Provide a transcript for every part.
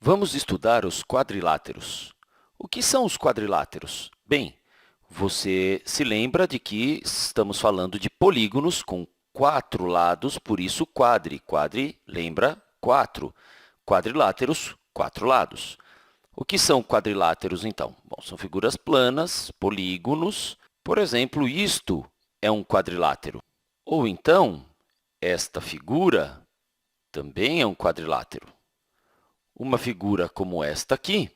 Vamos estudar os quadriláteros. O que são os quadriláteros? Bem, você se lembra de que estamos falando de polígonos com 4 lados, por isso quadri. Quadri lembra 4. Quadriláteros, 4 lados. O que são quadriláteros, então? Bom, são figuras planas, polígonos. Por exemplo, isto é um quadrilátero. Ou então, esta figura também é um quadrilátero. Uma figura como esta aqui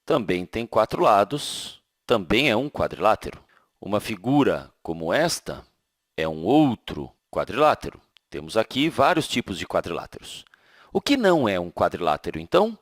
também tem 4 lados, também é um quadrilátero. Uma figura como esta é um outro quadrilátero. Temos aqui vários tipos de quadriláteros. O que não é um quadrilátero, então?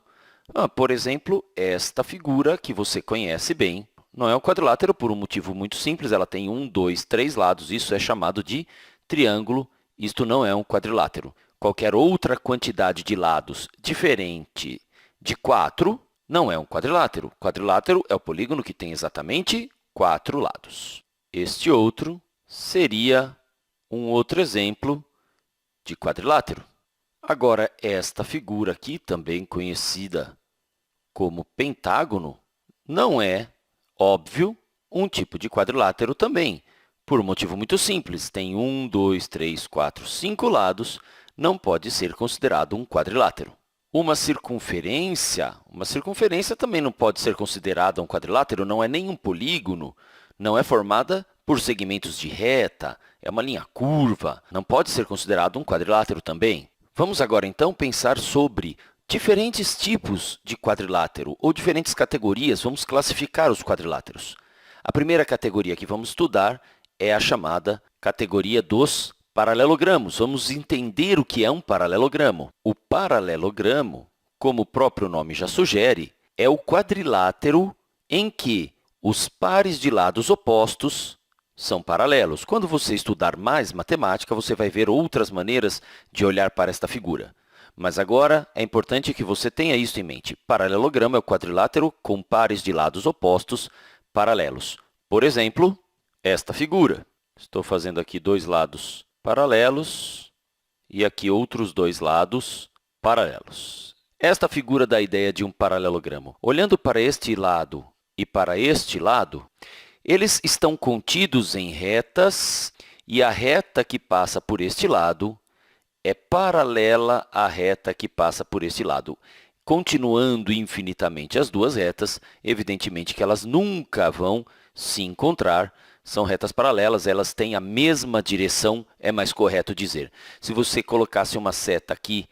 Por exemplo, esta figura que você conhece bem. Não é um quadrilátero por um motivo muito simples. Ela tem 1, 2, 3 lados. Isso é chamado de triângulo. Isto não é um quadrilátero. Qualquer outra quantidade de lados diferente de 4 não é um quadrilátero. Quadrilátero é o polígono que tem exatamente 4 lados. Este outro seria um outro exemplo de quadrilátero. Agora, esta figura aqui, também conhecida como pentágono, não é, óbvio, um tipo de quadrilátero também, por um motivo muito simples. Tem 1, 2, 3, 4, 5 lados, não pode ser considerado um quadrilátero. Uma circunferência também não pode ser considerada um quadrilátero, não é nem um polígono, não é formada por segmentos de reta, é uma linha curva, não pode ser considerado um quadrilátero também. Vamos agora, então, pensar sobre diferentes tipos de quadrilátero ou diferentes categorias. Vamos classificar os quadriláteros. A primeira categoria que vamos estudar é a chamada categoria dos paralelogramos. Vamos entender o que é um paralelogramo. O paralelogramo, como o próprio nome já sugere, é o quadrilátero em que os pares de lados opostos são paralelos. Quando você estudar mais matemática, você vai ver outras maneiras de olhar para esta figura. Mas agora é importante que você tenha isso em mente. Paralelogramo é o quadrilátero com pares de lados opostos paralelos. Por exemplo, esta figura. Estou fazendo aqui 2 lados paralelos e aqui outros 2 lados paralelos. Esta figura dá a ideia de um paralelogramo. Olhando para este lado e para este lado, eles estão contidos em retas e a reta que passa por este lado é paralela à reta que passa por este lado. Continuando infinitamente as duas retas, evidentemente que elas nunca vão se encontrar. São retas paralelas, elas têm a mesma direção, é mais correto dizer. Se você colocasse uma seta aqui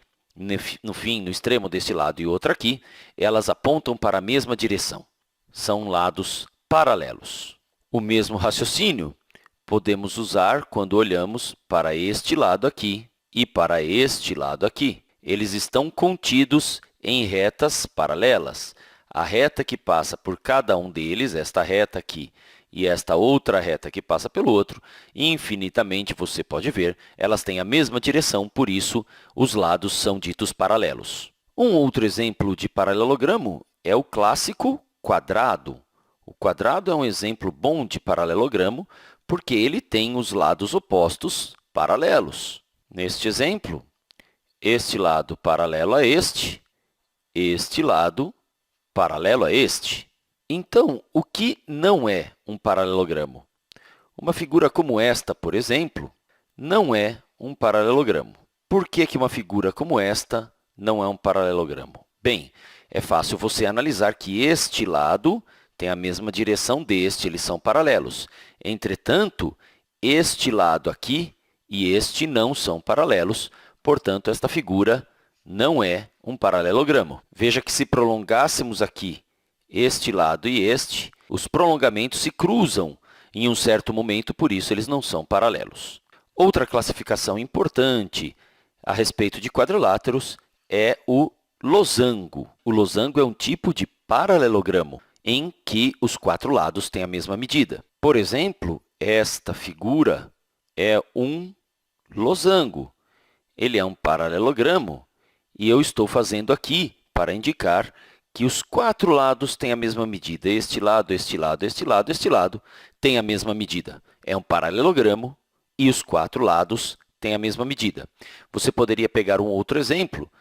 no fim, no extremo deste lado e outra aqui, elas apontam para a mesma direção. São lados paralelos. O mesmo raciocínio podemos usar quando olhamos para este lado aqui e para este lado aqui. Eles estão contidos em retas paralelas. A reta que passa por cada um deles, esta reta aqui e esta outra reta que passa pelo outro, infinitamente, você pode ver, elas têm a mesma direção, por isso, os lados são ditos paralelos. Um outro exemplo de paralelogramo é o clássico quadrado. O quadrado é um exemplo bom de paralelogramo porque ele tem os lados opostos paralelos. Neste exemplo, este lado paralelo a este lado paralelo a este. Então, o que não é um paralelogramo? Uma figura como esta, por exemplo, não é um paralelogramo. Por que uma figura como esta não é um paralelogramo? Bem, é fácil você analisar que este lado tem a mesma direção deste, eles são paralelos. Entretanto, este lado aqui e este não são paralelos, portanto, esta figura não é um paralelogramo. Veja que se prolongássemos aqui este lado e este, os prolongamentos se cruzam em um certo momento, por isso eles não são paralelos. Outra classificação importante a respeito de quadriláteros é o losango. O losango é um tipo de paralelogramo em que os 4 lados têm a mesma medida. Por exemplo, esta figura é um losango. Ele é um paralelogramo e eu estou fazendo aqui para indicar que os 4 lados têm a mesma medida. Este lado, este lado, este lado, este lado têm a mesma medida. É um paralelogramo e os 4 lados têm a mesma medida. Você poderia pegar um outro exemplo.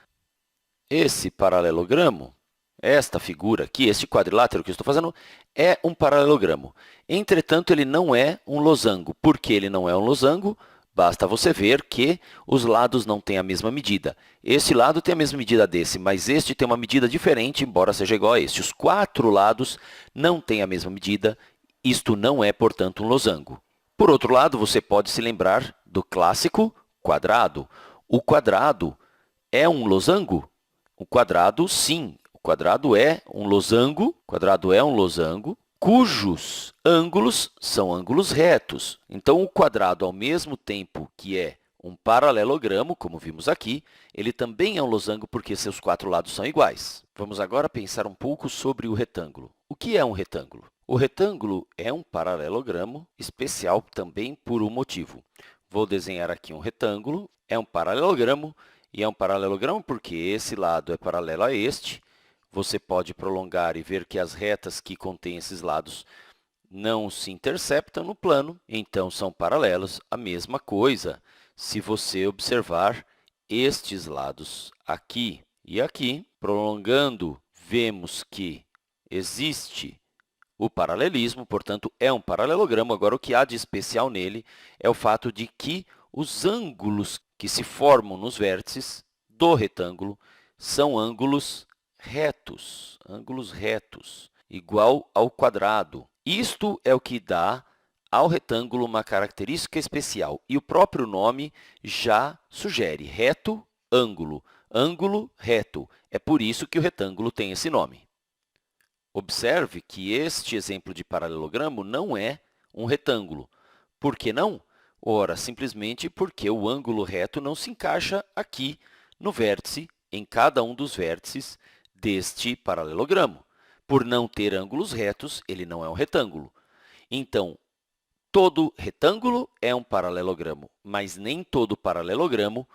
esse paralelogramo, esta figura aqui, este quadrilátero que eu estou fazendo, é um paralelogramo. Entretanto, ele não é um losango. Por que ele não é um losango? Basta você ver que os lados não têm a mesma medida. Este lado tem a mesma medida desse, mas este tem uma medida diferente, embora seja igual a este. Os 4 lados não têm a mesma medida. Isto não é, portanto, um losango. Por outro lado, você pode se lembrar do clássico quadrado. O quadrado é um losango? O quadrado, sim. O quadrado é um losango. Cujos ângulos são ângulos retos. Então, o quadrado, ao mesmo tempo que é um paralelogramo, como vimos aqui, ele também é um losango porque seus 4 lados são iguais. Vamos agora pensar um pouco sobre o retângulo. O que é um retângulo? O retângulo é um paralelogramo especial também por um motivo. Vou desenhar aqui um retângulo, é um paralelogramo, e é um paralelogramo porque esse lado é paralelo a este. Você pode prolongar e ver que as retas que contêm esses lados não se interceptam no plano, então são paralelos. A mesma coisa se você observar estes lados aqui e aqui. Prolongando, vemos que existe o paralelismo, portanto, é um paralelogramo. Agora, o que há de especial nele é o fato de que os ângulos que se formam nos vértices do retângulo são ângulos retos, igual ao quadrado. Isto é o que dá ao retângulo uma característica especial, e o próprio nome já sugere reto, ângulo, ângulo, reto. É por isso que o retângulo tem esse nome. Observe que este exemplo de paralelogramo não é um retângulo. Por que não? Ora, simplesmente porque o ângulo reto não se encaixa aqui no vértice, em cada um dos vértices deste paralelogramo. Por não ter ângulos retos, ele não é um retângulo. Então, todo retângulo é um paralelogramo, mas nem todo paralelogramo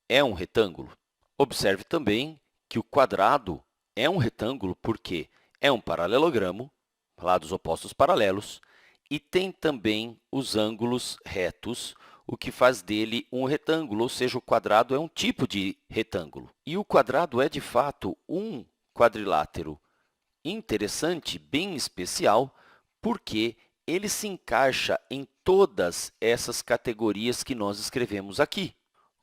é um retângulo. Observe também que o quadrado é um retângulo porque é um paralelogramo, lados opostos paralelos, e tem também os ângulos retos, o que faz dele um retângulo, ou seja, o quadrado é um tipo de retângulo. E o quadrado é, de fato, um quadrilátero interessante, bem especial, porque ele se encaixa em todas essas categorias que nós escrevemos aqui.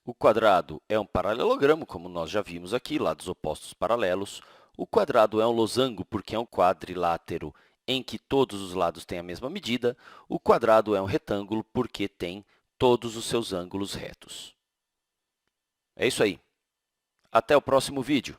O quadrado é um paralelogramo, como nós já vimos aqui, lados opostos paralelos. O quadrado é um losango, porque é um quadrilátero em que todos os lados têm a mesma medida. O quadrado é um retângulo, porque tem todos os seus ângulos retos. É isso aí. Até o próximo vídeo.